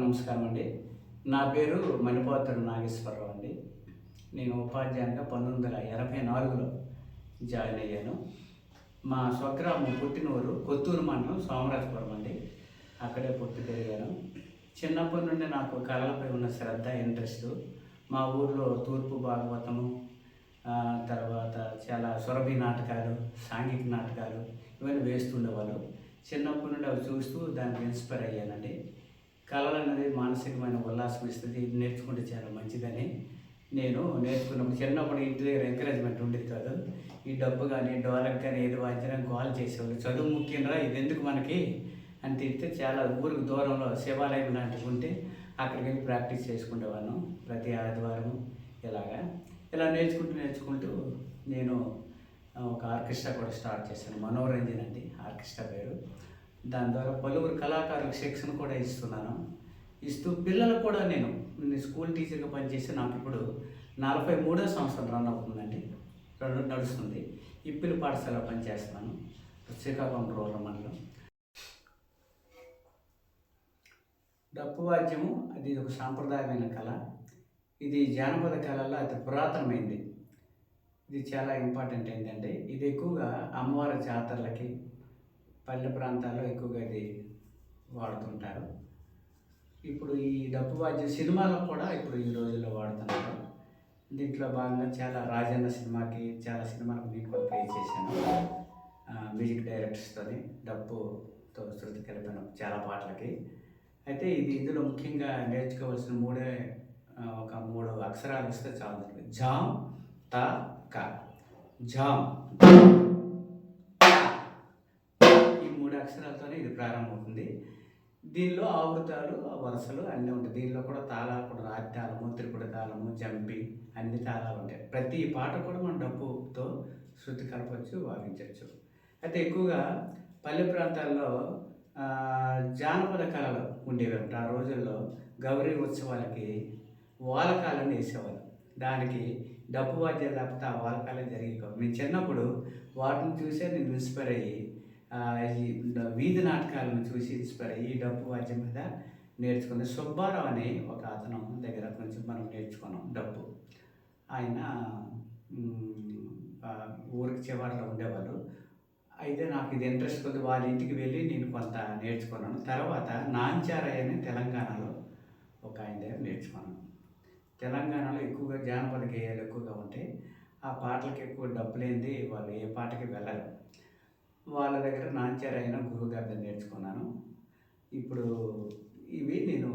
నమస్కారం అండి. నా పేరు మణిపాత్రుడు నాగేశ్వరరావు అండి. నేను ఉపాధ్యాయునిగా 1984లో జాయిన్ అయ్యాను. మా స్వగ్రామం పుట్టినూరు కొత్తూరు మండలం సోమరాజపురం అండి. అక్కడే పుట్టి పెరిగాను. చిన్నప్పటి నుండి నాకు కళలపై ఉన్న శ్రద్ధ, ఇంట్రెస్ట్. మా ఊర్లో తూర్పు భాగవతము, తర్వాత చాలా సురభి నాటకాలు, సాంఘిక నాటకాలు ఇవన్నీ వేస్తుండేవాళ్ళు. చిన్నప్పటి నుండి అవి చూస్తూ దానికి ఇన్స్పైర్ అయ్యానండి. కళలు అనేది మానసికమైన ఉల్లాసం ఇస్తుంది, ఇది నేర్చుకుంటే చాలా మంచిదని నేను నేర్చుకున్నప్పుడు చిన్నప్పుడు ఇంటి దగ్గర ఎంకరేజ్మెంట్ ఉండేది కాదు. ఈ డబ్బు కానీ డోలక్ కానీ ఏది వాయించినా గోల్ చేసేవాళ్ళు. చదువు ముఖ్యంగా ఇది ఎందుకు మనకి అని తిడితే చాలా ఊరికి దూరంలో శివాలయం లాంటివి ఉంటే అక్కడికి వెళ్ళి ప్రాక్టీస్ చేసుకునేవాను ప్రతి ఆదివారం. ఇలా నేర్చుకుంటూ నేను ఒక ఆర్కెస్ట్రా కూడా స్టార్ట్ చేశాను. మనోరంజన్ అండి ఆర్కెస్ట్రా పేరు. దాని ద్వారా పలువురు కళాకారులకు శిక్షణ కూడా ఇస్తూ పిల్లలకు కూడా నేను స్కూల్ టీచర్గా పనిచేసి నాకు ఇప్పుడు 43వ సంవత్సరం రన్ అవుతుందండి, నడుస్తుంది. ఇప్పిలి పాఠశాల పనిచేస్తున్నాను, శ్రీకాకుళం రూరల్ మండలం. డప్పు వాద్యము అది ఒక సాంప్రదాయమైన కళ. ఇది జానపద కళల్లో అతి పురాతనమైంది. ఇది చాలా ఇంపార్టెంట్ ఏంటంటే ఇది ఎక్కువగా అమ్మవారి జాతరలకి, పల్లె ప్రాంతాల్లో ఎక్కువగా ఇది వాడుతుంటారు. ఇప్పుడు ఈ డప్పు వాద్యం సినిమాలో కూడా ఇప్పుడు ఈ రోజుల్లో వాడుతున్నారు. దీంట్లో భాగంగా చాలా రాజన్న సినిమాకి, చాలా సినిమాలకు నేను కూడా ప్లే చేశాను మ్యూజిక్ డైరెక్టర్స్తో. డప్పుతో శృతి కలిపిన చాలా పాటలకి. అయితే ఇందులో ముఖ్యంగా నేర్చుకోవాల్సిన ఒక మూడు అక్షరాలు ఇస్తే చాలు. జామ్, త, క. జామ్, ఈ 3 అక్షరాలతోనే ఇది ప్రారంభమవుతుంది. దీనిలో ఆవృతాలు, వరుసలు అన్నీ ఉంటాయి. దీనిలో కూడా తాళాలు కూడా, రాతి తాళము, త్రిపుడి తాళము, జంపి అన్ని తాళాలు ఉంటాయి. ప్రతి పాట కూడా మనం డప్పుతో శృతి కలపచ్చు, వాయించవచ్చు. అయితే ఎక్కువగా పల్లె ప్రాంతాల్లో జానపద కళలు ఉండేవి. ఆ రోజుల్లో గౌరీ ఉత్సవాలకి వాలకాలను వేసేవారు. దానికి డప్పు వాద్యాలు లేకపోతే ఆ వాలకాలే జరిగేవి కావు. నేను చిన్నప్పుడు వాటిని చూసే నేను ఇన్స్పైర్ అయ్యి ఈ వీధి నాటకాలను చూసి ఇన్స్పైర్ అయ్యి డప్పు వాద్యం మీద నేర్చుకుని సుబ్బారావు అనే ఒక అతను దగ్గర కొంచెం మనం నేర్చుకున్నాం డప్పు. ఆయన ఊరికి చివరిలో ఉండేవాళ్ళు. అయితే నాకు ఇది ఇంట్రెస్ట్ కొద్ది వాళ్ళ ఇంటికి వెళ్ళి నేను కొంత నేర్చుకున్నాను. తర్వాత నాంచారయ్య అని తెలంగాణలో ఒక ఆయన దగ్గర నేర్చుకున్నాను. తెలంగాణలో ఎక్కువగా జానపద గేయాలు ఎక్కువగా ఉంటాయి. ఆ పాటలకి ఎక్కువ డబ్బు లేనిది వాళ్ళు ఏ పాటకి వెళ్ళరు. వాళ్ళ దగ్గర నాంచారయ్య గురువు గారి దగ్గర నేర్చుకున్నాను. ఇప్పుడు ఇవి నేను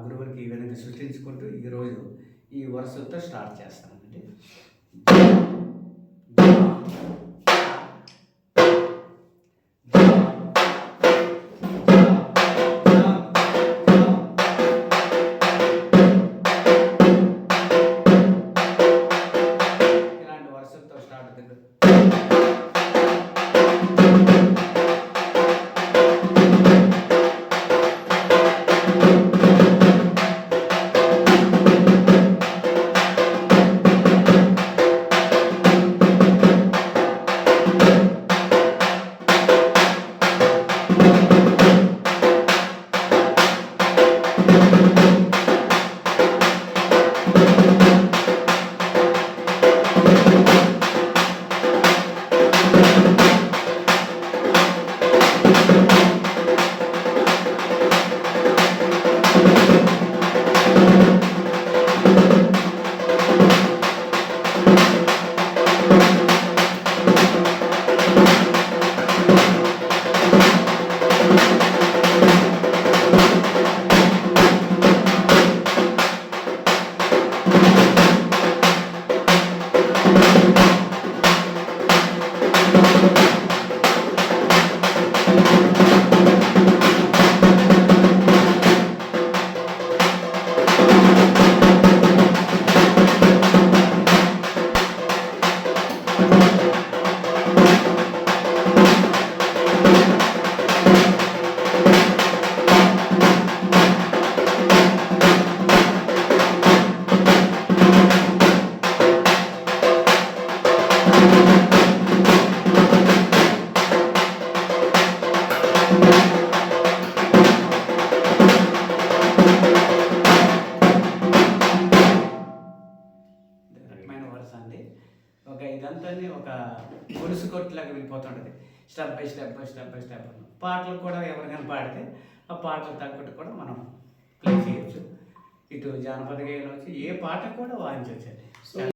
గురువులకి ఈ విధంగా సృష్టించుకుంటూ ఈరోజు ఈ వరుసలతో స్టార్ట్ చేస్తానండి. ఇదంతా ఒక గొలుసు కొట్టులాగా వెళ్ళిపోతుంటుంది. Step by step step by step. పాటలు కూడా ఎవరికైనా పాడితే ఆ పాటలు తగ్గట్టు కూడా మనం ప్లే చేయొచ్చు. ఇటు జానపద గేయం వచ్చి ఏ పాట కూడా వాయించవచ్చు.